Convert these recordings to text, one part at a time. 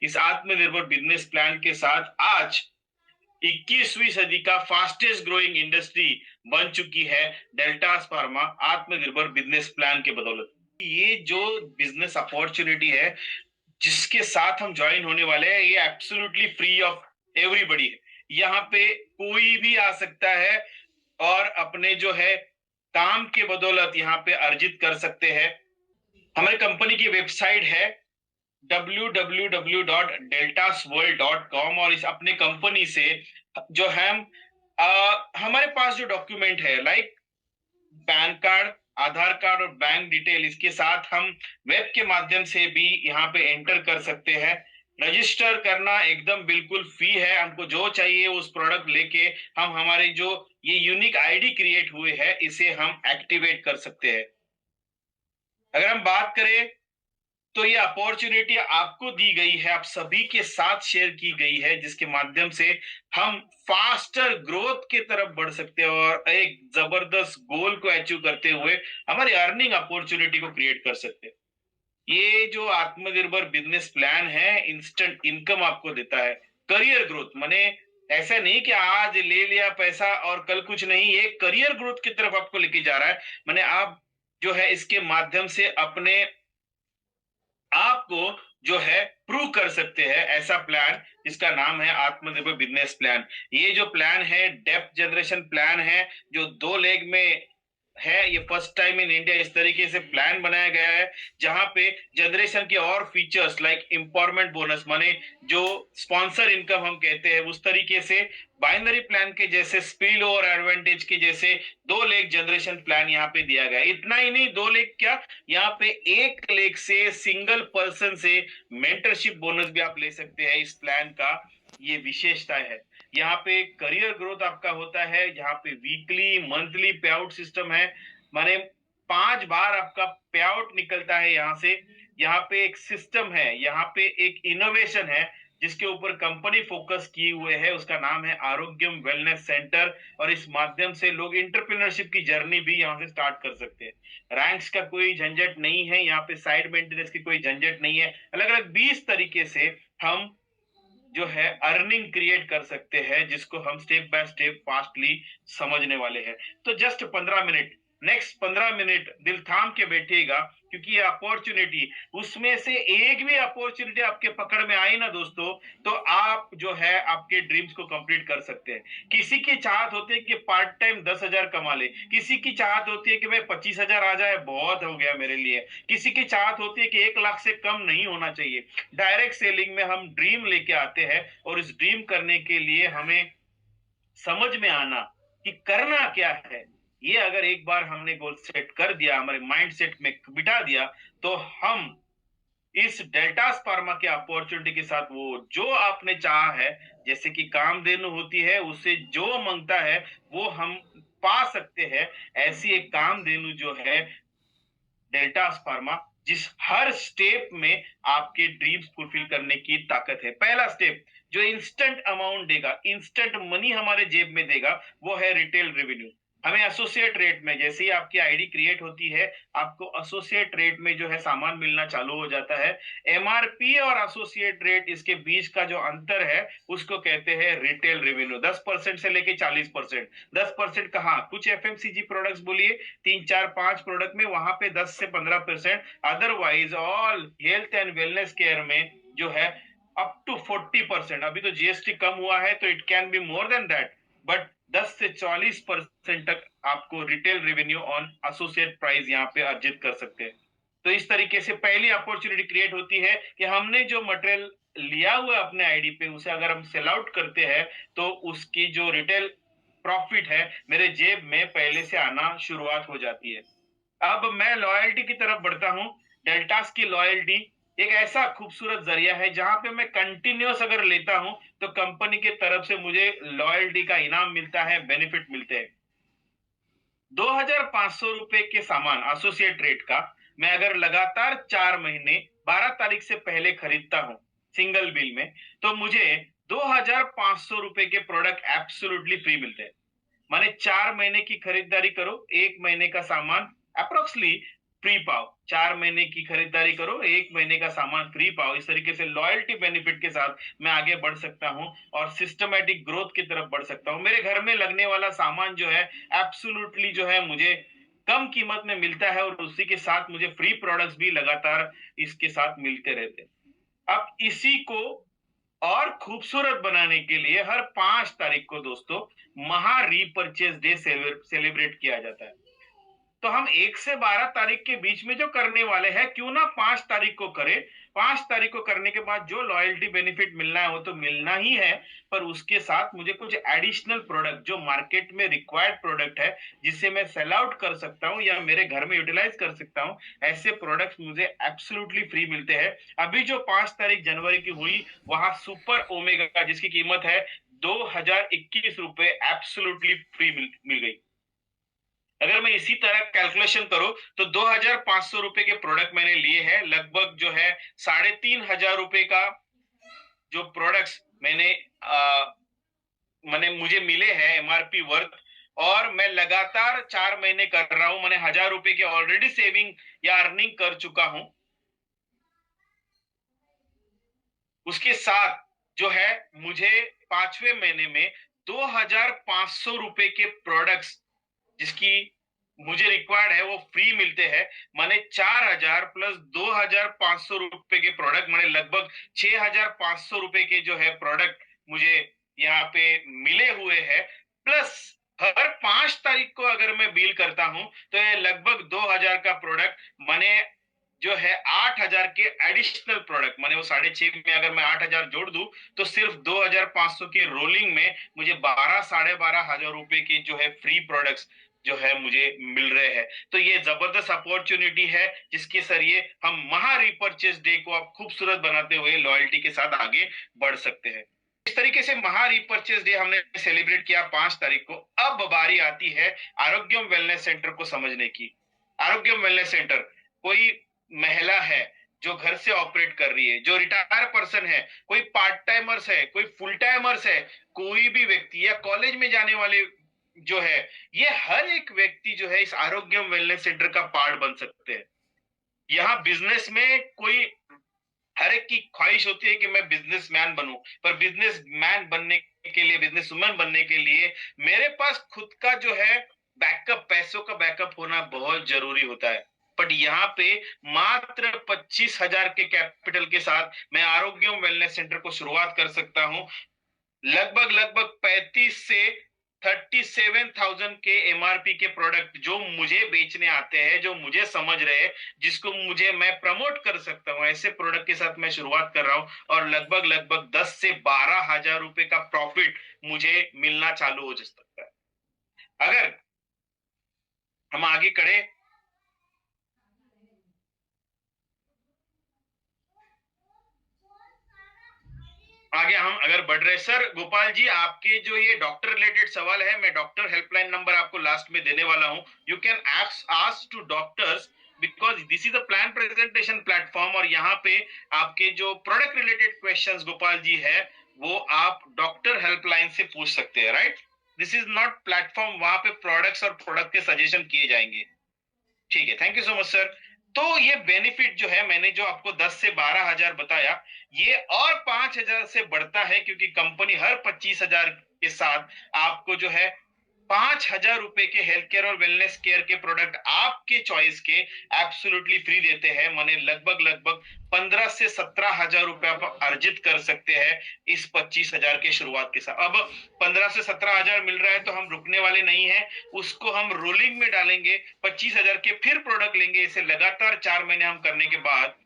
इस आत्मनिर्भर business plan के साथ आज 21वीं सदी का फास्टेस्ट ग्रोइंग इंडस्ट्री बन चुकी है डेल्टास फार्मा आत्मनिर्भर बिजनेस प्लान के बदौलत। ये जो बिजनेस अपॉर्चुनिटी है जिसके साथ हम ज्वाइन होने वाले हैं, ये एब्सोल्युटली फ्री ऑफ एवरीबडी है। यहाँ पे कोई भी आ सकता है और अपने जो है काम के बदौलत यहाँ पे अर्जित कर सकते हैं। हमारी कंपनी की वेबसाइट है www.deltasworld.com और इस अपने कंपनी से जो हम हमारे पास जो डॉक्यूमेंट है लाइक पैन कार्ड, आधार कार्ड और बैंक डिटेल, इसके साथ हम वेब के माध्यम से भी यहाँ पे एंटर कर सकते हैं। रजिस्टर करना एकदम बिल्कुल फ्री है। हमको जो चाहिए उस प्रोडक्ट लेके हम हमारे जो ये यूनिक आईडी क्रिएट हुए हैं इसे हम एक्टिवेट कर सकते हैं। अगर हम बात करें तो ये अपॉर्चुनिटी आपको दी गई है, आप सभी के साथ शेयर की गई है, जिसके माध्यम से हम फास्टर ग्रोथ की तरफ बढ़ सकते हैं और एक जबरदस्त गोल को अचीव करते हुए हमारी अर्निंग अपॉर्चुनिटी को क्रिएट कर सकते हैं। ये जो आत्मनिर्भर बिजनेस प्लान है इंस्टेंट इनकम आपको देता है, करियर ग्रोथ माने ऐसा नहीं कि आज ले लिया पैसा और कल कुछ नहीं, ये करियर ग्रोथ की तरफ आपको लेके जा रहा है। माने आप जो है इसके माध्यम से अपने आपको जो है प्रूव कर सकते हैं। ऐसा प्लान जिसका नाम है आत्मनिर्भर बिजनेस प्लान। ये जो प्लान है डेप्थ जनरेशन प्लान है जो 2 लेग में है। ये फर्स्ट टाइम इन इंडिया इस तरीके से प्लान बनाया गया है जहां पे जनरेशन के और फीचर्स लाइक एम्पावरमेंट बोनस माने जो स्पॉन्सर इनकम हम कहते हैं उस तरीके से बाइनरी प्लान के जैसे स्पिल ओवर एडवांटेज के जैसे 2 लेग जनरेशन प्लान यहाँ पे दिया गया है। इतना ही नहीं, 2 लेग क्या, यहाँ पे 1 लेग से सिंगल पर्सन से मेंटरशिप बोनस भी आप ले सकते हैं। इस प्लान का ये विशेषता है। यहाँ पे करियर ग्रोथ आपका होता है, यहाँ पे वीकली मंथली पे आउट सिस्टम है, माने 5 बार आपका पे आउट निकलता है यहाँ से। यहाँ पे एक सिस्टम है, यहाँ पे एक इनोवेशन है जिसके ऊपर कंपनी फोकस किए हुए है, उसका नाम है आरोग्यम वेलनेस सेंटर और इस माध्यम से लोग एंटरप्रेन्योरशिप की जर्नी भी यहाँ से स्टार्ट कर सकते हैं। रैंक्स का कोई झंझट नहीं है, यहाँ पे साइड मेंटेनेंस की कोई झंझट नहीं है। अलग अलग 20 तरीके से हम जो है अर्निंग क्रिएट कर सकते हैं जिसको हम स्टेप बाय स्टेप फास्टली समझने वाले हैं। तो जस्ट 15 मिनट, नेक्स्ट 15 मिनट दिल थाम के बैठिएगा क्योंकि ये अपॉर्चुनिटी, उसमें से एक भी अपॉर्चुनिटी आपके पकड़ में आई ना दोस्तों, तो आप जो है आपके ड्रीम्स को कंप्लीट कर सकते हैं। किसी की चाहत होती है कि पार्ट टाइम 10,000 कमा ले, किसी की चाहत होती है कि भाई 25,000 आ जाए बहुत हो गया मेरे लिए, किसी की चाहत होती है कि 1 लाख से कम नहीं होना चाहिए। डायरेक्ट सेलिंग में हम ड्रीम लेके आते हैं और इस ड्रीम करने के लिए हमें समझ में आना कि करना क्या है, ये अगर एक बार हमने गोल सेट कर दिया, हमारे माइंड सेट में बिठा दिया, तो हम इस डेल्टास फार्मा के अपॉर्चुनिटी के साथ वो जो आपने चाहा है, जैसे कि कामधेनु होती है उससे जो मांगता है वो हम पा सकते हैं। ऐसी एक कामधेनु जो है डेल्टास फार्मा, जिस हर स्टेप में आपके ड्रीम्स फुलफिल करने की ताकत है। पहला स्टेप जो इंस्टेंट अमाउंट देगा, इंस्टेंट मनी हमारे जेब में देगा, वो है रिटेल रेवेन्यू। हमें एसोसिएट रेट में, जैसे ही आपकी आईडी क्रिएट होती है आपको एसोसिएट रेट में जो है सामान मिलना चालू हो जाता है। एमआरपी और एसोसिएट रेट, इसके बीच का जो अंतर है उसको कहते हैं रिटेल रेवेन्यू। 10% से लेके 40%। 10% कहाँ, कुछ एफएमसीजी प्रोडक्ट्स बोलिए 3 4 5 प्रोडक्ट में, वहां पे 10 से 15%। Otherwise all health and wellness care में जो है अप टू 40%। अभी तो जीएसटी कम हुआ है तो it can be more than that, but 10 से 40% तक आपको retail revenue on associate price यहाँ पे अर्जित कर सकते हैं। तो इस तरीके से पहली अपॉर्चुनिटी क्रिएट होती है कि हमने जो मटेरियल लिया हुआ है अपने आईडी पे उसे अगर हम सेल आउट करते हैं तो उसकी जो रिटेल प्रॉफिट है मेरे जेब में पहले से आना शुरुआत हो जाती है। अब मैं लॉयल्टी की तरफ बढ़ता हूँ। डेल्टास की लॉयल्टी एक ऐसा खूबसूरत जरिया है जहां पे मैं कंटिन्यूअस अगर लेता हूं तो कंपनी की तरफ से मुझे लॉयल्टी का इनाम मिलता है, बेनिफिट मिलते हैं। 2,500 रुपए के सामान एसोसिएट रेट का मैं अगर लगातार 4 महीने 12 तारीख से पहले खरीदता हूं सिंगल बिल में, तो मुझे 2,500 रुपए के प्रोडक्ट एब्सोल्युटली फ्री मिलते हैं। माने 4 महीने की खरीदारी करो, 1 महीने का सामान अप्रोक्सली फ्री पाओ, 4 महीने की खरीदारी करो, 1 महीने का सामान फ्री पाओ। इस तरीके से लॉयल्टी बेनिफिट के साथ मैं आगे बढ़ सकता हूँ और सिस्टमेटिक ग्रोथ की तरफ बढ़ सकता हूँ। मेरे घर में लगने वाला सामान जो है एब्सोल्युटली जो है मुझे कम कीमत में मिलता है और उसी के साथ मुझे फ्री प्रोडक्ट्स भी लगातार इसके साथ मिलते रहते हैं। अब इसी को और खूबसूरत बनाने के लिए हर 5 तारीख को दोस्तों महा रीपर्चेज डे सेलिब्रेट किया जाता है। तो हम 1 से 12 तारीख के बीच में जो करने वाले हैं, क्यों ना 5 तारीख को करें। 5 तारीख को करने के बाद जो लॉयल्टी बेनिफिट मिलना है वो तो मिलना ही है, पर उसके साथ मुझे कुछ एडिशनल प्रोडक्ट जो मार्केट में रिक्वायर्ड प्रोडक्ट है, जिससे मैं सेल आउट कर सकता हूं या मेरे घर में यूटिलाइज कर सकता हूं, ऐसे प्रोडक्ट्स मुझे एब्सोल्युटली फ्री मिलते हैं। अभी जो 5 तारीख जनवरी की हुई, वहां सुपर ओमेगा जिसकी कीमत है 2021 रुपए एब्सोल्युटली फ्री मिल गई। अगर मैं इसी तरह कैलकुलेशन करूं तो 2500 रुपए के प्रोडक्ट मैंने लिए हैं, लगभग जो है 3500 रुपए का जो प्रोडक्ट्स मैंने मुझे मिले हैं एमआरपी वर्थ, और मैं लगातार 4 महीने कर रहा हूं। मैंने 1000 रुपए की ऑलरेडी सेविंग या अर्निंग कर चुका हूं। उसके साथ जो है मुझे 5वें महीने में 2500 रुपए के प्रोडक्ट्स जिसकी मुझे रिक्वायर्ड है वो फ्री मिलते हैं। मैंने 4000 प्लस 2500 रुपए के प्रोडक्ट, मैंने लगभग 6500 रुपए के जो है प्रोडक्ट मुझे यहाँ पे मिले हुए हैं। प्लस हर 5 तारीख को अगर मैं बिल करता हूं तो ये लगभग 2000 का प्रोडक्ट मैंने जो है 8000 के एडिशनल प्रोडक्ट, माने वो 6.5 में अगर मैं 8000 जोड़ दूं तो सिर्फ 2500 के रोलिंग में मुझे 12-12,500 रुपए के जो है फ्री प्रोडक्ट्स जो है मुझे मिल रहे हैं। तो ये जबरदस्त अपॉर्चुनिटी है जिसके जरिए हम महा रिपर्चेज डे को आप खूबसूरत बनाते हुए लॉयल्टी के साथ आगे बढ़ सकते हैं। इस तरीके से महा रिपर्चेज डे हमने सेलिब्रेट किया 5 तारीख को। अब बारी आती है आरोग्यम वेलनेस सेंटर को समझने की। आरोग्यम वेलनेस सेंटर कोई महिला है जो घर से ऑपरेट कर रही है, जो रिटायर पर्सन है, कोई पार्ट टाइमर्स है, कोई फुल टाइमर्स है, कोई भी व्यक्ति या कॉलेज में जाने वाले जो है, ये हर एक व्यक्ति जो है इस आरोग्यम वेलनेस सेंटर का पार्ट बन सकते हैं। यहाँ बिजनेस में कोई हर एक की ख्वाहिश होती है कि मैं बिजनेसमैन बनूं, पर बिजनेसमैन बनने के लिए, बिजनेसवुमन बनने के लिए मेरे पास खुद का जो है बैकअप, पैसों का बैकअप होना बहुत जरूरी होता है। बट यहाँ पे मात्र 25,000 के कैपिटल के साथ मैं आरोग्यम वेलनेस सेंटर को शुरुआत कर सकता हूँ। लगभग लगभग 35 से 37,000 के एमआरपी के प्रोडक्ट जो मुझे बेचने आते हैं, जो मुझे समझ रहे हैं, जिसको मुझे मैं प्रमोट कर सकता हूं, ऐसे प्रोडक्ट के साथ मैं शुरुआत कर रहा हूं और लगभग लगभग 10 से 12,000 रुपए का प्रॉफिट मुझे मिलना चालू हो सकता है। अगर हम आगे करें, आगे हम अगर बढ़ रहे, सर गोपाल जी आपके जो ये डॉक्टर रिलेटेड सवाल है, मैं डॉक्टर हेल्पलाइन नंबर आपको लास्ट में देने वाला हूं। You can ask to doctors because this is a plan presentation platform, और यहाँ पे आपके जो product related questions Gopal ji है वो आप डॉक्टर हेल्पलाइन से पूछ सकते हैं, right. This is not platform वहां पे प्रोडक्ट्स और प्रोडक्ट के सजेशन किए जाएंगे। ठीक है, thank you so much sir. तो ये बेनिफिट जो है मैंने जो आपको 10 से 12,000 बताया, ये और 5,000 से बढ़ता है क्योंकि कंपनी हर 25,000 के साथ आपको जो है 5,000 रुपए के हेल्थ केयर और वेलनेस केयर के प्रोडक्ट आपके चॉइस के एब्सोल्युटली फ्री देते हैं। माने लगभग लगभग 15 से 17,000 रुपए आप अर्जित कर सकते हैं इस 25,000 के शुरुआत के साथ। अब 15 से 17,000 मिल रहा है तो हम रुकने वाले नहीं है, उसको हम रोलिंग में डालेंगे, 25,000 के फिर प्रोडक्ट लेंगे। इसे लगातार 4 महीने हम करने के बाद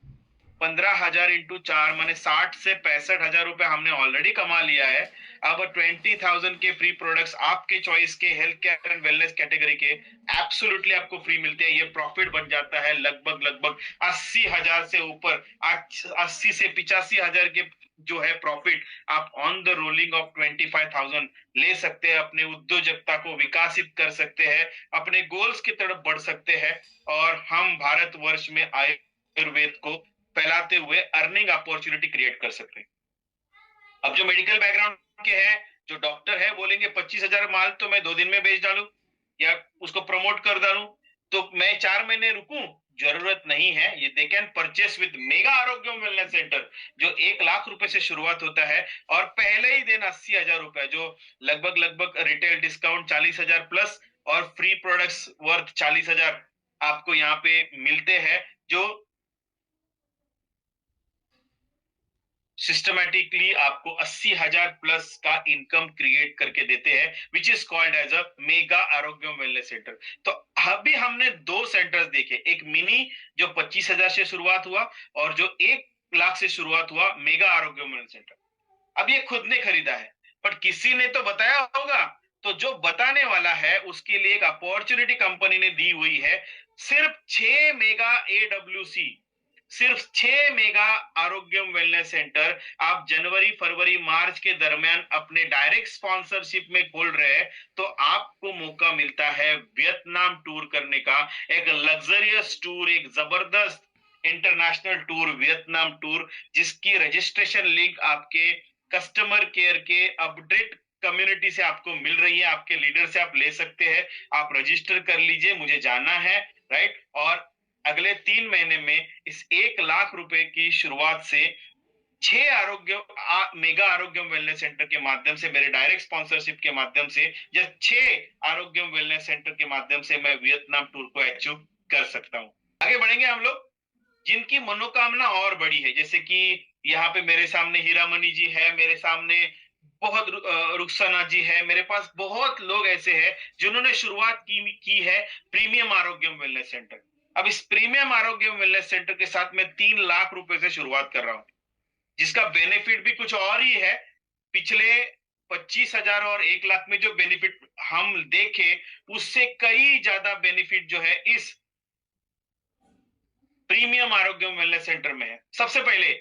15,000 इंटू 4 माने 60 से 65,000 रुपए हमने ऑलरेडी कमा लिया है। अब 20,000 के फ्री प्रोडक्ट्स आपके चॉइस के health care and wellness category के एब्सोल्युटली आपको फ्री मिलते हैं। ये प्रॉफिट बन जाता है लगभग लगभग 80,000 से ऊपर, 80 से 85,000 के जो है प्रॉफिट आप ऑन द रोलिंग ऑफ 25,000 ले सकते हैं। अपने उद्योजकता को विकासित कर सकते हैं, अपने गोल्स की तरफ बढ़ सकते हैं, और हम भारतवर्ष में आयुर्वेद को फैलाते हुए अर्निंग अपॉर्चुनिटी क्रिएट कर सकते हैं। अब जो मेडिकल बैकग्राउंड के हैं, जो डॉक्टर है, बोलेंगे 25,000 माल तो मैं 2 दिन में बेच डालू या उसको प्रमोट कर डालू, तो मैं 4 महीने रुकूं, जरूरत नहीं है। ये they can purchase with mega Arogyam wellness centre, जो 1 लाख रुपए से शुरुआत होता है, और पहले ही दिन 80,000 रुपए, जो लगभग लगभग रिटेल डिस्काउंट 40,000 प्लस और फ्री प्रोडक्ट्स वर्थ 40,000 आपको यहाँ पे मिलते हैं, जो सिस्टमैटिकली आपको 80,000 प्लस का इनकम क्रिएट करके देते हैं, which is called as a mega Arogyam wellness centre. तो अभी हमने 2 सेंटर्स देखे, एक मिनी जो 25,000 से शुरुआत हुआ, और जो 1 लाख से शुरुआत हुआ मेगा आरोग्यम वेलनेस सेंटर। अब ये खुद ने खरीदा है, पर किसी ने तो बताया होगा। तो जो बताने वाला है उसके लिए एक अपॉर्चुनिटी कंपनी ने दी हुई है। सिर्फ 6 मेगा AWC, सिर्फ 6 मेगा आरोग्यम वेलनेस सेंटर आप जनवरी फरवरी मार्च के दरमियान अपने डायरेक्ट स्पॉन्सरशिप में खोल रहे हैं, तो आपको मौका मिलता है वियतनाम टूर करने का। एक लग्जरियस टूर, एक जबरदस्त इंटरनेशनल टूर, वियतनाम टूर, जिसकी रजिस्ट्रेशन लिंक आपके कस्टमर केयर के अपडेट कम्युनिटी से आपको मिल रही है, आपके लीडर से आप ले सकते हैं। आप रजिस्टर कर लीजिए, मुझे जाना है, राइट। और अगले 3 महीने में इस 1 लाख रुपए की शुरुआत से 6 मेगा आरोग्यम वेलनेस सेंटर के माध्यम से, मेरे डायरेक्ट स्पॉन्सरशिप के माध्यम से, या 6 आरोग्यम वेलनेस सेंटर के माध्यम से मैं वियतनाम टूर को अचीव कर सकता हूँ। आगे बढ़ेंगे हम लोग, जिनकी मनोकामना और बड़ी है, जैसे कि यहाँ पे मेरे सामने हीरामणि जी है, मेरे सामने बहुत रुखसाना जी है, मेरे पास बहुत लोग ऐसे हैं जिन्होंने शुरुआत की है प्रीमियम आरोग्यम वेलनेस सेंटर। अब इस प्रीमियम आरोग्यम वेलनेस सेंटर के साथ मैं 3 लाख रुपए से शुरुआत कर रहा हूँ, जिसका बेनिफिट भी कुछ और ही है। पिछले 25,000 और 1 लाख में जो बेनिफिट हम देखे, उससे कई ज्यादा बेनिफिट जो है इस प्रीमियम आरोग्यम वेलनेस सेंटर में है। सबसे पहले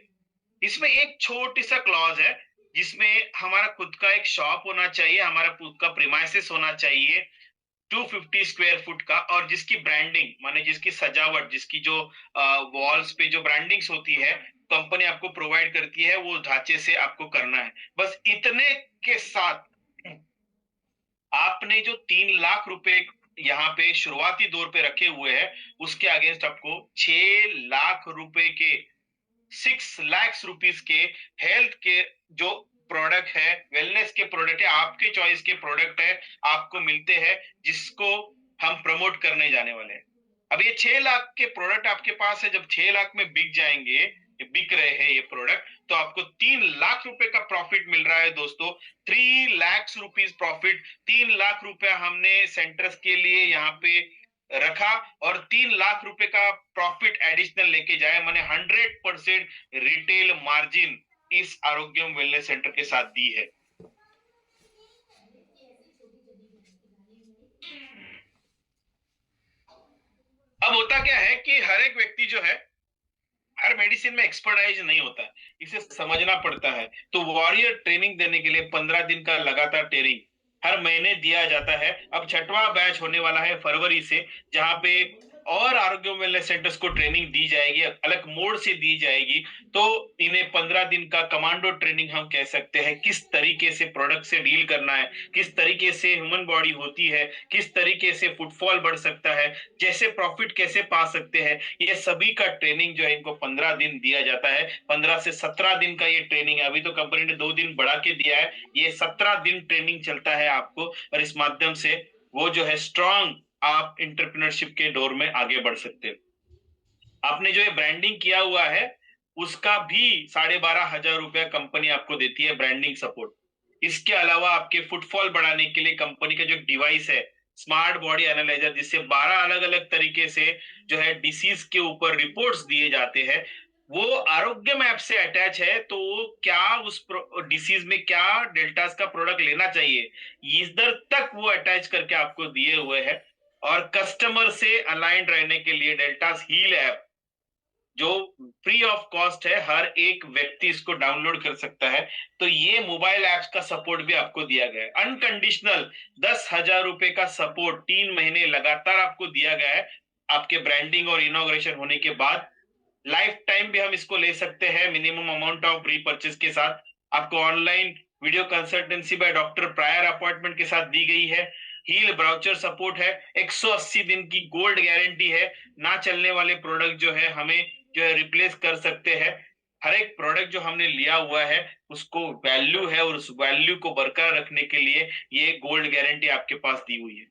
इसमें एक छोटी सा क्लॉज है, जिसमें हमारा खुद का एक शॉप होना चाहिए, हमारा खुद का प्रीमाइसेस होना चाहिए 250 स्क्वायर फुट का, और जिसकी ब्रांडिंग माने जिसकी सजावट, जिसकी जो वॉल्स पे जो ब्रांडिंग्स होती है, कंपनी आपको प्रोवाइड करती है, वो ढांचे से आपको करना है। बस इतने के साथ आपने जो 3 लाख रुपए यहाँ पे शुरुआती दौर पे रखे हुए हैं, उसके अगेंस्ट आपको 6 लाख रुपए के 6 लाख रुपीस के हेल्थ के जो प्रोडक्ट है, वेलनेस के प्रोडक्ट है, आपके चॉइस के प्रोडक्ट है, आपको मिलते हैं, जिसको हम प्रमोट करने जाने वाले हैं। अब ये 6 लाख के प्रोडक्ट आपके पास है, जब 6 लाख में बिक जाएंगे, ये बिक रहे हैं ये प्रोडक्ट, तो आपको 3 लाख रुपए का प्रॉफिट मिल रहा है दोस्तों। 3 लाख रुपीज प्रॉफिट, 3 लाख रुपए हमने सेंटर्स के लिए यहाँ पे रखा, और 3 लाख रुपए का प्रॉफिट एडिशनल लेके जाए, मैंने 100% रिटेल मार्जिन इस आरोग्यम वेलनेस सेंटर के साथ दी है। अब होता क्या है कि हर एक व्यक्ति जो है, हर मेडिसिन में एक्सपर्टाइज नहीं होता, इसे समझना पड़ता है। तो वॉरियर ट्रेनिंग देने के लिए 15 दिन का लगातार ट्रेनिंग हर महीने दिया जाता है। अब 6वां बैच होने वाला है फरवरी से, जहां पे और आरोग्य वेलनेस सेंटर्स को ट्रेनिंग दी जाएगी, अलग मोड से दी जाएगी। तो इन्हें 15 दिन का कमांडो ट्रेनिंग हम कह सकते हैं, किस तरीके से प्रोडक्ट से डील करना है, किस तरीके से ह्यूमन बॉडी होती है, किस तरीके से फुटफॉल बढ़ सकता है, जैसे प्रॉफिट कैसे पा सकते हैं, ये सभी का ट्रेनिंग जो है इनको 15 दिन दिया जाता है। 15 से 17 दिन का ये ट्रेनिंग है, अभी तो कंपनी ने 2 दिन बढ़ा के दिया है, ये 17 दिन ट्रेनिंग चलता है आपको, और इस माध्यम से वो जो है स्ट्रांग आप इंटरप्रेन्योरशिप के दौर में आगे बढ़ सकते हो। आपने जो ये ब्रांडिंग किया हुआ है, उसका भी 12,500 रुपया कंपनी आपको देती है ब्रांडिंग सपोर्ट। इसके अलावा आपके फुटफॉल बढ़ाने के लिए कंपनी का जो डिवाइस है, स्मार्ट बॉडी एनालाइजर, जिससे 12 अलग अलग तरीके से जो है डिसीज के ऊपर रिपोर्ट्स दिए जाते हैं, वो आरोग्यम ऐप से अटैच है। तो वो क्या उस डिसीज में क्या डेल्टास का प्रोडक्ट लेना चाहिए, इधर तक वो अटैच करके आपको दिए हुए हैं। और कस्टमर से अलाइंड रहने के लिए डेल्टास हील ऐप, जो फ्री ऑफ कॉस्ट है, हर एक व्यक्ति इसको डाउनलोड कर सकता है। तो ये मोबाइल एप्स का सपोर्ट भी आपको दिया गया है, अनकंडीशनल 10,000 रुपए का सपोर्ट 3 महीने लगातार आपको दिया गया है। आपके ब्रांडिंग और इनॉग्रेशन होने के बाद लाइफ टाइम भी हम इसको ले सकते हैं, minimum amount of pre purchase के साथ। आपको online video consultancy by doctor prior appointment के साथ दी गई है। हील ब्राउचर सपोर्ट है, 180 दिन की गोल्ड गारंटी है, ना चलने वाले प्रोडक्ट जो है हमें जो है रिप्लेस कर सकते हैं। हर एक प्रोडक्ट जो हमने लिया हुआ है उसको वैल्यू है, और उस वैल्यू को बरकरार रखने के लिए ये गोल्ड गारंटी आपके पास दी हुई है।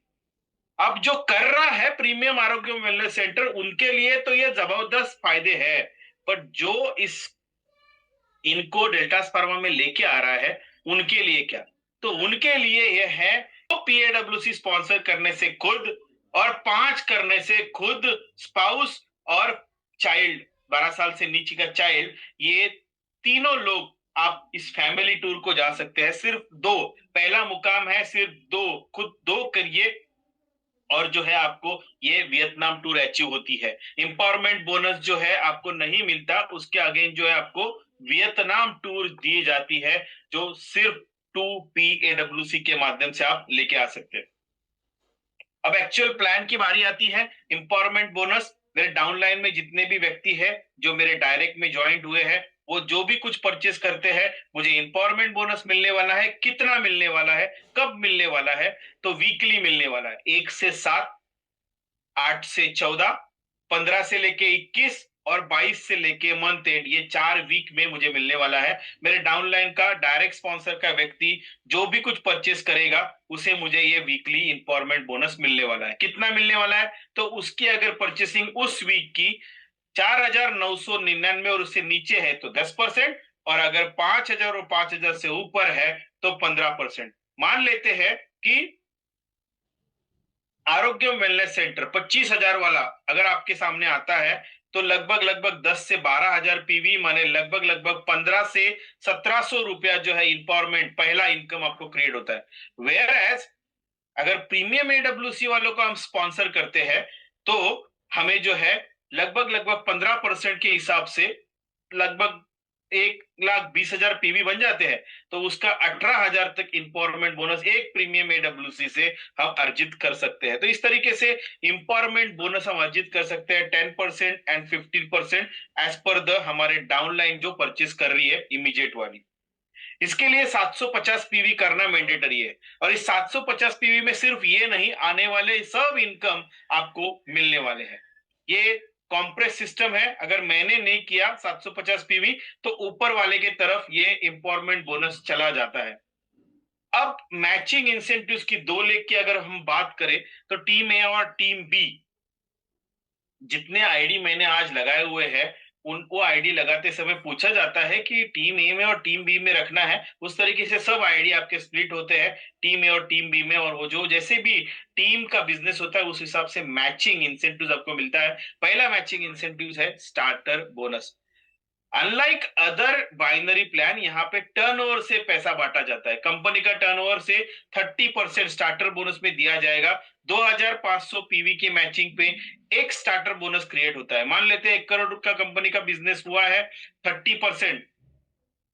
अब जो कर रहा है प्रीमियम आरोग्य वेलनेस सेंटर, उनके लिए तो ये जबरदस्त फायदे है, पर जो इस इनको डेल्टा फार्मा में लेके आ रहा है उनके लिए क्या? तो उनके लिए यह है, तो पीएडब्ल्यूसी स्पॉन्सर करने से खुद, और 5 करने से खुद स्पाउस और चाइल्ड, 12 साल से नीचे का चाइल्ड, ये तीनों लोग आप इस फैमिली टूर को जा सकते हैं। सिर्फ 2, पहला मुकाम है सिर्फ 2, खुद 2 करिए और जो है आपको ये वियतनाम टूर अचीव होती है। इंपावरमेंट बोनस जो है आपको नहीं मिलता, उसके अगेन जो है आपको वियतनाम टूर दी जाती है, जो सिर्फ 2PAWC के माध्यम से आप लेके आ सकते हैं। अब एक्चुअल प्लान की बारी आती है। इंपावरमेंट बोनस, मेरे डाउनलाइन में जितने भी व्यक्ति है जो मेरे डायरेक्ट में ज्वाइंट हुए हैं, वो जो भी कुछ परचेस करते हैं, मुझे इंपावरमेंट बोनस मिलने वाला है। कितना मिलने वाला है, कब मिलने वाला है? तो वीकली मिलने वाला है, 1 से 7, 8 से 14, 15 से लेके 21 और 22 से लेके मंथ एंड, ये 4 वीक में मुझे मिलने वाला है। मेरे डाउनलाइन का डायरेक्ट स्पॉन्सर का व्यक्ति जो भी कुछ परचेस करेगा उसे मुझे ये वीकली इंपावरमेंट बोनस मिलने वाला है। कितना मिलने वाला है? तो उसकी अगर परचेसिंग उस वीक की 4,999 और उससे नीचे है तो 10%, और अगर 5,000 और 5,000 से ऊपर है तो 15%। मान लेते हैं कि आरोग्य वेलनेस सेंटर 25,000 वाला अगर आपके सामने आता है, तो लगभग लगभग 10 से 12,000 पीवी, माने लगभग लगभग 15 से 1,700 रुपया जो है इंपावरमेंट पहला इनकम आपको क्रिएट होता है। वेयर एज अगर प्रीमियम एडब्ल्यूसी वालों को हम स्पॉन्सर करते हैं तो हमें जो है लगभग लगभग 15% के हिसाब से लगभग 1,20,000 पीवी बन जाते हैं। तो उसका 18,000 तक इंपावरमेंट बोनस एक प्रीमियम एडब्ल्यूसी से हम अर्जित कर सकते हैं। तो इस तरीके से इंपावरमेंट बोनस हम अर्जित कर सकते हैं 10% एंड 15% एज पर द हमारे डाउनलाइन जो परचेस कर रही है इमीडिएट वाली। इसके लिए 750 पीवी करना मैंडेटरी है, और इस 750 पीवी में सिर्फ ये नहीं, आने वाले सब इनकम आपको मिलने वाले हैं। ये कॉम्प्रेस सिस्टम है, अगर मैंने नहीं किया 750 पीवी तो ऊपर वाले के तरफ ये इंपावरमेंट बोनस चला जाता है। अब मैचिंग इंसेंटिव्स की 2 लेग की अगर हम बात करें, तो टीम ए और टीम बी, जितने आईडी मैंने आज लगाए हुए हैं, उनको आईडी लगाते समय पूछा जाता है कि टीम ए में और टीम बी में रखना है। उस तरीके से सब आईडी आपके स्प्लिट होते हैं टीम ए और टीम बी में, और वो जो जैसे भी टीम का बिजनेस होता है उस हिसाब से मैचिंग इंसेंटिव आपको मिलता है। पहला मैचिंग इंसेंटिव है starter bonus. Unlike other binary plan, यहाँ पे टर्नओवर से पैसा बांटा जाता है। कंपनी का टर्नओवर से 30% स्टार्टर बोनस में दिया जाएगा। 2,500 पीवी की मैचिंग पे एक स्टार्टर बोनस क्रिएट होता है। मान लेते हैं 1 करोड़ का कंपनी का बिजनेस हुआ है, 30%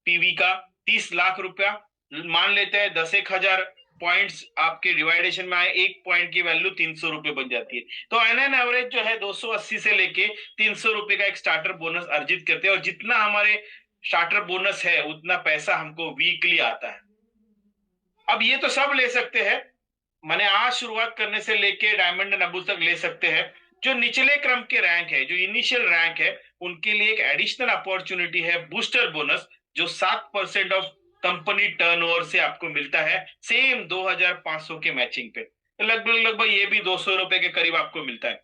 पीवी का 30 लाख रुपया, मान लेते हैं 10,000 पॉइंट्स आपके डिवाइडेशन में आए, एक पॉइंट की वैल्यू 300 रुपए बन जाती है। तो एन एवरेज जो है 280 से लेके 300 रुपए का एक स्टार्टर बोनस अर्जित करते हैं, और जितना हमारे स्टार्टर बोनस है उतना पैसा हमको वीकली आता है। अब ये तो सब ले सकते हैं, मैंने आज शुरुआत करने से लेके डायमंड एंड अबू तक ले सकते हैं। जो निचले क्रम के रैंक है, जो इनिशियल रैंक है, उनके लिए एक एडिशनल अपॉर्चुनिटी है बूस्टर बोनस, जो 7% ऑफ कंपनी टर्नओवर से आपको मिलता है, सेम 2,500 के मैचिंग पे। तो लगभग लगभग ये भी 200 रुपए के करीब आपको मिलता है।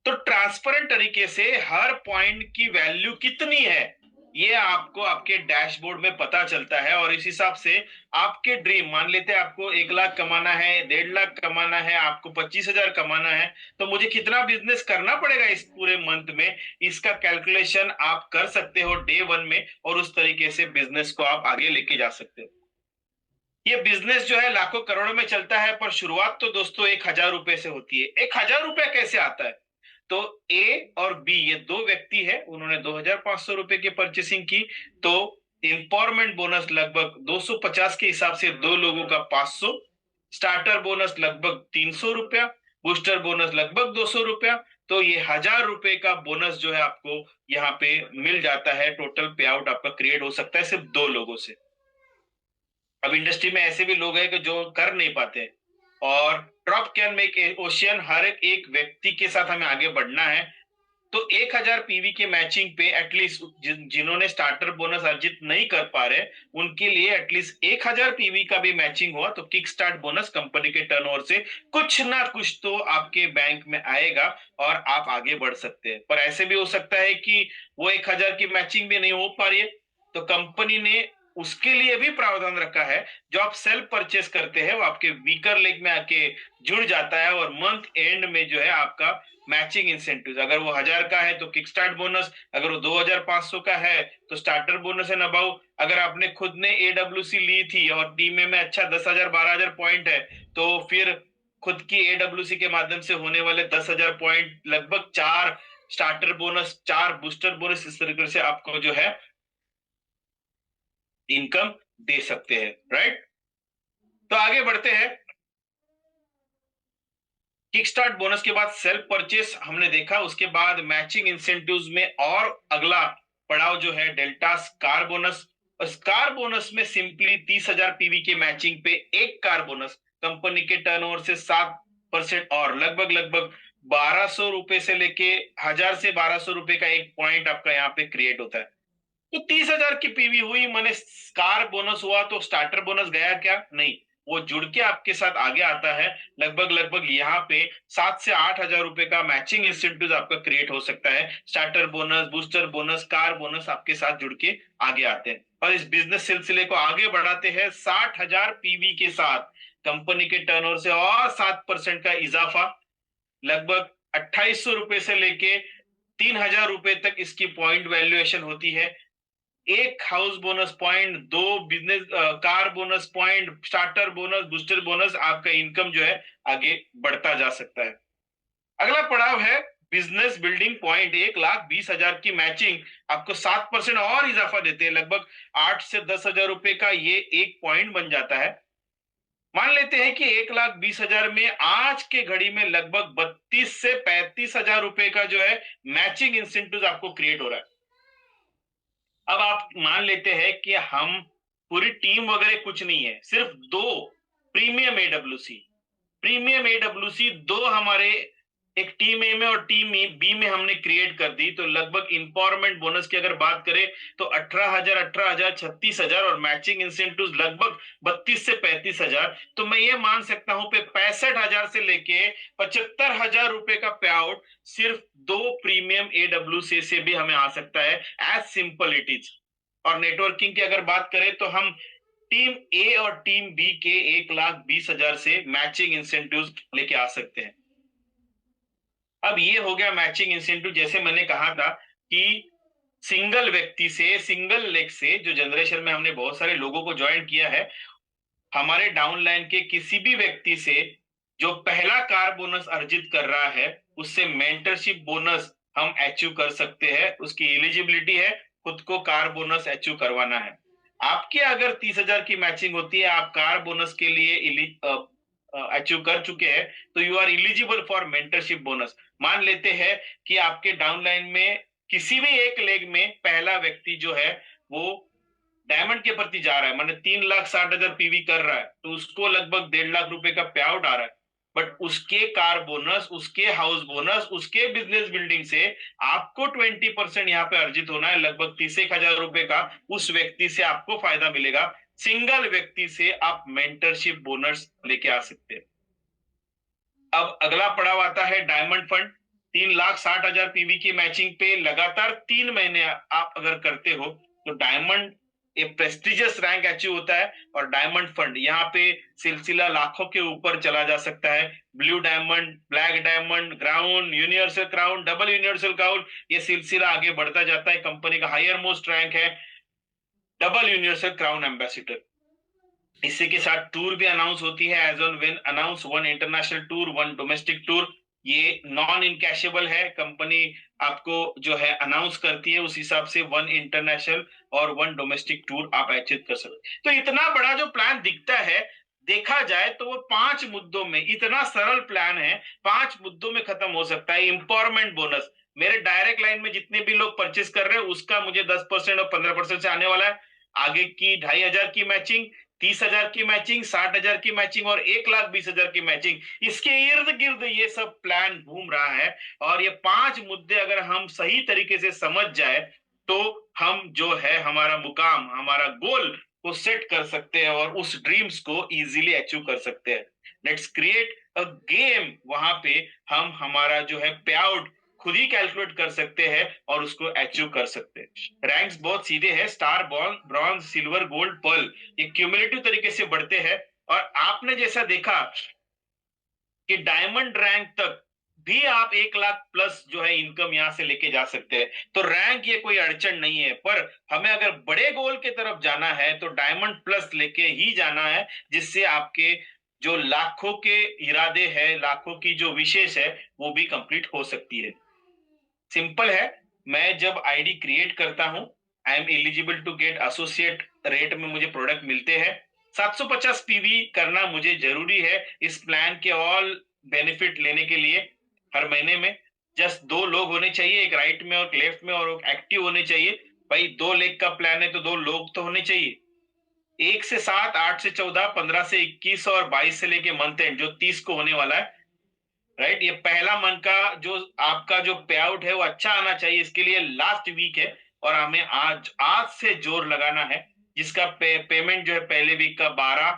तो ट्रांसपेरेंट तरीके से हर पॉइंट की वैल्यू कितनी है ये आपको आपके डैशबोर्ड में पता चलता है, और इस हिसाब से आपके ड्रीम, मान लेते हैं आपको 1 लाख कमाना है, 1.5 लाख कमाना है, आपको 25,000 कमाना है, तो मुझे कितना बिजनेस करना पड़ेगा इस पूरे मंथ में, इसका कैलकुलेशन आप कर सकते हो डे 1 में, और उस तरीके से बिजनेस को आप आगे लेके जा सकते हो। ये बिजनेस जो है लाखों करोड़ों में चलता है, पर शुरुआत तो दोस्तों 1,000 रुपए से होती है। 1,000 रुपया कैसे आता है? तो ए और बी, ये 2 व्यक्ति है, उन्होंने 2,500 रुपए की परचेसिंग की, तो इंपावरमेंट बोनस लगभग 250 के हिसाब से 2 लोगों का 500, स्टार्टर बोनस लगभग 300 रुपया, बूस्टर बोनस लगभग 200 रुपया, तो ये 1,000 रुपए का बोनस जो है आपको यहाँ पे मिल जाता है। टोटल पे आउट आपका क्रिएट हो सकता है, सिर्फ 2 लोगों से। अब इंडस्ट्री में ऐसे भी लोग हैं कि जो कर नहीं पाते, और ड्रॉप कैन मेक ओशियन, हर एक व्यक्ति के साथ हमें आगे बढ़ना है। तो 1000 पीवी के मैचिंग पे एटलीस्ट जिन्होंने स्टार्टर बोनस अर्जित नहीं कर पा रहे उनके लिए एटलीस्ट 1000 पीवी का भी मैचिंग हुआ तो किक स्टार्ट बोनस कंपनी के टर्नओवर से कुछ ना कुछ तो आपके बैंक में आएगा और आप आगे बढ़ सकते हैं। पर ऐसे भी हो सकता है कि वो 1000 की मैचिंग भी नहीं हो पा रही है, तो कंपनी ने उसके लिए भी प्रावधान रखा है। जो आप सेल्फ परचेस करते हैं वो आपके वीकर लेग में आके जुड़ जाता है और मंथ एंड में जो है आपका मैचिंग इंसेंटिव, अगर वो 1000 का है तो किक स्टार्ट बोनस, अगर वो 2500 का है तो स्टार्टर बोनस एंड अबाउ। अगर आपने खुद ने एडब्ल्यूसी ली थी और टीम में अच्छा 10,000 12,000 पॉइंट है तो फिर खुद की एडब्ल्यूसी के माध्यम से होने वाले 10,000 पॉइंट लगभग 4 स्टार्टर बोनस 4 बूस्टर बोनस इस तरीके से आपको जो है इनकम दे सकते हैं, राइट। तो आगे बढ़ते हैं। किक स्टार्ट बोनस के बाद सेल्फ परचेस हमने देखा, उसके बाद मैचिंग इंसेंटिव्स में और अगला पड़ाव जो है delta car bonus. Car bonus में सिंपली 30,000 पीवी के मैचिंग पे एक कार बोनस कंपनी के टर्नओवर से 7% और लगभग लगभग 1200 रुपए से लेके 1000 से 1200 रुपए का एक पॉइंट आपका यहाँ पे क्रिएट होता है। तो 30,000 की पीवी हुई, मैंने कार बोनस हुआ तो स्टार्टर बोनस गया क्या? नहीं, वो जुड़ के आपके साथ आगे आता है। लगभग लगभग यहाँ पे 7 से 8,000 रुपए का मैचिंग इंसेंटिव आपका क्रिएट हो सकता है। Starter bonus, booster bonus, car bonus आपके साथ जुड़ के आगे आते हैं और इस बिजनेस सिलसिले को आगे बढ़ाते हैं 60,000 पीवी के साथ कंपनी के टर्नओवर से और 7% का इजाफा, लगभग 2800 रुपए से लेके 3,000 रुपए तक इसकी पॉइंट वैल्यूएशन होती है। एक house bonus point, 2 business car bonus point, starter bonus, booster bonus, आपका इनकम जो है आगे बढ़ता जा सकता है। अगला पड़ाव है बिजनेस बिल्डिंग पॉइंट। 1,20,000 की मैचिंग आपको 7% और इजाफा देते हैं, लगभग 8 से 10,000 रुपए का ये एक पॉइंट बन जाता है। मान लेते हैं कि 1,20,000 में आज के घड़ी में लगभग 32 से 35,000 रुपए का जो है मैचिंग इंसेंटिव आपको क्रिएट हो रहा है। अब आप मान लेते हैं कि हम पूरी टीम वगैरह कुछ नहीं है, सिर्फ 2 प्रीमियम एडब्ल्यूसी, दो हमारे एक टीम ए में और टीम बी में हमने क्रिएट कर दी, तो लगभग इंपावरमेंट बोनस की अगर बात करें तो 18,000 36,000 और मैचिंग इंसेंटिव लगभग 32 से 35,000। तो मैं ये मान सकता हूं पे 65,000 से लेके 75,000 रुपए का पे आउट सिर्फ 2 प्रीमियम एडब्ल्यूसी से भी हमें आ सकता है। As simple it is. और नेटवर्किंग की अगर बात करें तो हम टीम ए और टीम बी के 1,20,000 से मैचिंग इंसेंटिव लेके आ सकते हैं। अब ये हो गया मैचिंग इंसेंटिव। जैसे मैंने कहा था कि सिंगल व्यक्ति से, सिंगल लेग से, जो जनरेशन में हमने बहुत सारे लोगों को ज्वाइन किया है, हमारे डाउनलाइन के किसी भी व्यक्ति से जो पहला कार बोनस अर्जित कर रहा है उससे मेंटरशिप बोनस हम अचीव कर सकते हैं। उसकी एलिजिबिलिटी है, खुद को कार बोनस अचीव करवाना है। आपके अगर 30,000 की मैचिंग होती है, आप कार बोनस के लिए अचीव कर चुके हैं, तो you are eligible for mentorship bonus. मान लेते हैं कि आपके डाउनलाइन में किसी भी एक लेग में पहला व्यक्ति जो है वो डायमंड के प्रति जा रहा है, माने 3,60,000 पीवी कर रहा है, तो उसको लगभग 1.5 लाख रुपए का पे आउट आ रहा है। बट उसके कार बोनस, उसके हाउस बोनस, उसके बिजनेस बिल्डिंग से आपको 20% यहाँ पे अर्जित होना है, लगभग 30,000 रुपए का उस व्यक्ति से आपको फायदा मिलेगा। सिंगल व्यक्ति से आप मेंटरशिप बोनस लेके आ सकते हैं। अब अगला पड़ाव आता है डायमंड फंड। 3,60,000 पीवी की मैचिंग पे लगातार 3 महीने आप अगर करते हो तो डायमंड एक प्रेस्टिजियस रैंक अचीव होता है और डायमंड फंड यहाँ पे सिलसिला लाखों के ऊपर चला जा सकता है। Blue diamond, black diamond, crown, universal crown, double universal crown, ये सिलसिला आगे बढ़ता जाता है। कंपनी का हायर मोस्ट रैंक है डबल यूनिवर्सल क्राउन एम्बेसिडर। इसी के साथ टूर भी अनाउंस होती है, as on when announce 1 international tour, 1 domestic tour. ये नॉन इनकैशेबल है, कंपनी आपको जो है अनाउंस करती है, उस हिसाब से 1 इंटरनेशनल और 1 डोमेस्टिक टूर आप अचीव कर सकते। तो इतना बड़ा जो प्लान दिखता है, देखा जाए तो वो 5 मुद्दों में, इतना सरल प्लान है, 5 मुद्दों में खत्म हो सकता है। इंपावरमेंट बोनस, मेरे डायरेक्ट लाइन में जितने भी लोग परचेस कर रहे हैं उसका मुझे 10% और 15% से आने वाला है। आगे की 2,500 की मैचिंग, 30,000 की मैचिंग, 60,000 की मैचिंग और 1,20,000 की मैचिंग, इसके इर्द गिर्द ये सब प्लान घूम रहा है। और ये 5 मुद्दे अगर हम सही तरीके से समझ जाए तो हम जो है हमारा मुकाम, हमारा गोल को सेट कर सकते हैं और उस ड्रीम्स को इजीली अचीव कर सकते हैं। लेट्स क्रिएट अ गेम, वहां पे हम हमारा जो है पे आउट खुद ही कैलकुलेट कर सकते हैं और उसको अचीव कर सकते हैं। रैंक्स बहुत सीधे हैं, star, bronze, silver, gold, pearl, ये क्यूमुलेटिव तरीके से बढ़ते हैं। और आपने जैसा देखा कि डायमंड रैंक तक भी आप 1 लाख प्लस जो है इनकम यहां से लेके जा सकते हैं। तो रैंक ये कोई अड़चन नहीं है, पर हमें अगर बड़े गोल की तरफ जाना है तो डायमंड प्लस लेके ही जाना है, जिससे आपके जो लाखों के इरादे हैं, लाखों की जो विशेष है, वो भी कंप्लीट हो सकती है। सिंपल है। मैं जब आईडी क्रिएट करता हूं, I am eligible to get associate rate में मुझे प्रोडक्ट मिलते हैं। 750 पीवी करना मुझे जरूरी है इस प्लान के ऑल बेनिफिट लेने के लिए। हर महीने में जस्ट 2 लोग होने चाहिए, एक राइट में और एक लेफ्ट में, और एक्टिव होने चाहिए। भाई 2 लेग का प्लान है तो 2 लोग तो होने चाहिए। 1 से 7, 8 से 14, 15 से 21 और 22 से लेके मंथ एंड जो 30 को होने वाला है, राइट। ये पहला मंथ का जो आपका जो पे आउट है वो अच्छा आना चाहिए, इसके लिए लास्ट वीक है और हमें आज आज से जोर लगाना है, जिसका पेमेंट जो है पहले वीक का 12,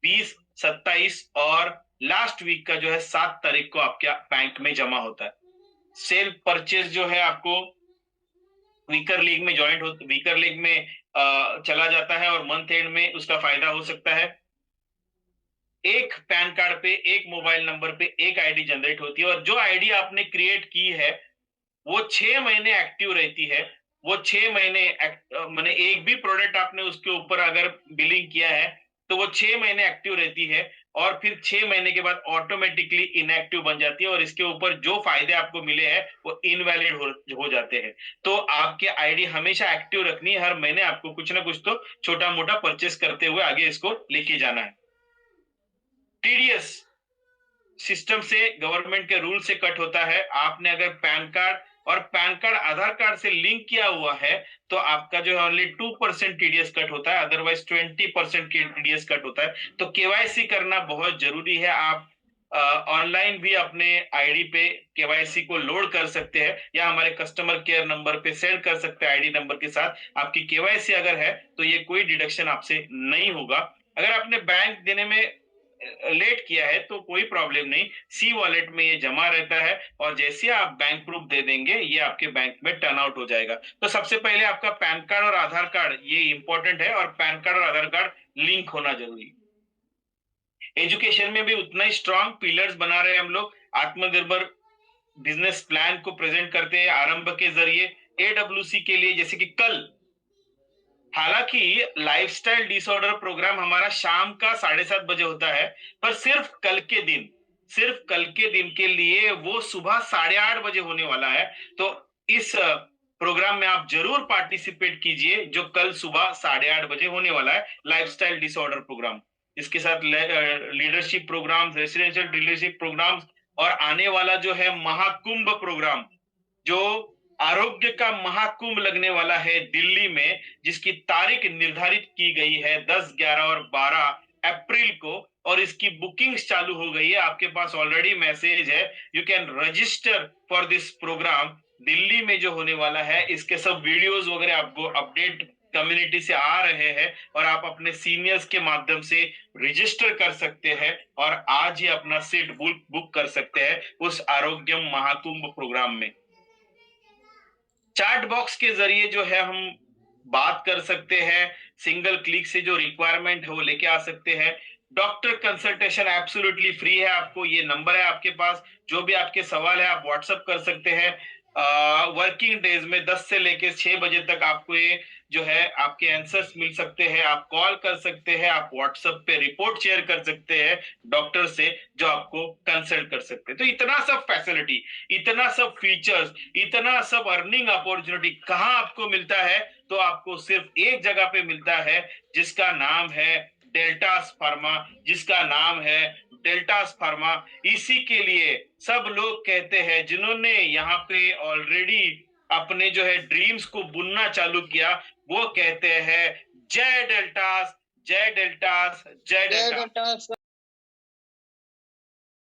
20, 27 और लास्ट वीक का जो है 7 तारीख को आपके बैंक में जमा होता है। सेल्फ परचेज जो है आपको वीकर लीग में ज्वाइंट हो, वीकर लीग में चला जाता है और मंथ एंड में उसका फायदा हो सकता है। एक पैन कार्ड पे, एक मोबाइल नंबर पे एक आईडी जनरेट होती है और जो आईडी आपने क्रिएट की है वो 6 महीने एक्टिव रहती है। वो 6 महीने मैंने एक भी प्रोडक्ट आपने उसके ऊपर अगर बिलिंग किया है तो वो 6 महीने एक्टिव रहती है और फिर 6 महीने के बाद ऑटोमेटिकली इनएक्टिव बन जाती है और इसके ऊपर जो फायदे आपको मिले हैं वो इनवैलिड हो जाते हैं। तो आपके आईडी हमेशा एक्टिव रखनी है, हर महीने आपको कुछ ना कुछ तो छोटा मोटा परचेस करते हुए आगे इसको लेके जाना है। टीडीएस सिस्टम से, गवर्नमेंट के रूल से कट होता है। आपने अगर पैन कार्ड और पैन कार्ड आधार कार्ड से लिंक किया हुआ है तो आपका जो है ओनली 2% टीडीएस कट होता है, अदरवाइज 20% टीडीएस कट होता है। तो केवाईसी करना बहुत जरूरी है। आप ऑनलाइन भी अपने आईडी पे केवाईसी को लोड कर सकते हैं या हमारे कस्टमर केयर नंबर पे सेंड कर सकते हैं आईडी नंबर के साथ। आपकी केवाईसी अगर है तो ये कोई डिडक्शन आपसे नहीं होगा। अगर आपने बैंक देने में लेट किया है तो कोई प्रॉब्लम नहीं, सी वॉलेट में ये जमा रहता है और जैसे आप बैंक प्रूफ दे देंगे ये आपके बैंक में टर्न आउट हो जाएगा। तो सबसे पहले आपका पैन कार्ड और आधार कार्ड ये इंपॉर्टेंट है और पैन कार्ड और आधार कार्ड लिंक होना जरूरी है। एजुकेशन में भी उतना ही स्ट्रांग पिलर्स बना रहे हैं हम लोग। आत्मनिर्भर बिजनेस प्लान को प्रेजेंट करते हैं आरंभ के जरिए। एडब्ल्यूसी के लिए जैसे कि कल, हालांकि लाइफस्टाइल डिसऑर्डर प्रोग्राम हमारा शाम का 7:30 बजे होता है, पर सिर्फ कल के दिन के लिए वो सुबह 8:30 बजे होने वाला है। तो इस प्रोग्राम में आप जरूर पार्टिसिपेट कीजिए जो कल सुबह 8:30 बजे होने वाला है, लाइफस्टाइल डिसऑर्डर प्रोग्राम। इसके साथ leadership programme, residential leadership programme और आने वाला जो है महाकुंभ प्रोग्राम, जो आरोग्य का महाकुंभ लगने वाला है दिल्ली में, जिसकी तारीख निर्धारित की गई है 10, 11 और 12 अप्रैल को और इसकी बुकिंग्स चालू हो गई है। आपके पास ऑलरेडी मैसेज है, you can register for this programme. Delhi में जो होने वाला है इसके सब वीडियोस वगैरह आपको अपडेट कम्युनिटी से आ रहे हैं और आप अपने सीनियर्स के माध्यम से रजिस्टर कर सकते हैं और आज ही अपना सीट बुक कर सकते हैं उस आरोग्य महाकुंभ प्रोग्राम में। चैट बॉक्स के जरिए जो है हम बात कर सकते हैं, सिंगल क्लिक से जो रिक्वायरमेंट है वो लेके आ सकते हैं। डॉक्टर कंसल्टेशन एब्सोल्युटली फ्री है। आपको ये नंबर है आपके पास, जो भी आपके सवाल है आप व्हाट्सएप कर सकते हैं। वर्किंग डेज में 10 से लेके 6 बजे तक आपको ये जो है आपके आंसर्स मिल सकते हैं। आप कॉल कर सकते हैं, आप व्हाट्सएप पे रिपोर्ट शेयर कर सकते हैं डॉक्टर से जो आपको कंसल्ट कर सकते हैं। तो इतना सब फैसिलिटी, इतना सब फीचर्स, इतना सब अर्निंग अपॉर्चुनिटी कहाँ आपको मिलता है? तो आपको सिर्फ एक जगह पे मिलता है जिसका नाम है डेल्टास फार्मा, जिसका नाम है डेल्टास फार्मा। इसी के लिए सब लोग कहते हैं, जिन्होंने यहाँ पे ऑलरेडी अपने जो है ड्रीम्स को बुनना चालू किया, वो कहते हैं जय डेल्टास, जय डेल्टास, जय जय डेल्टा। डेल्टा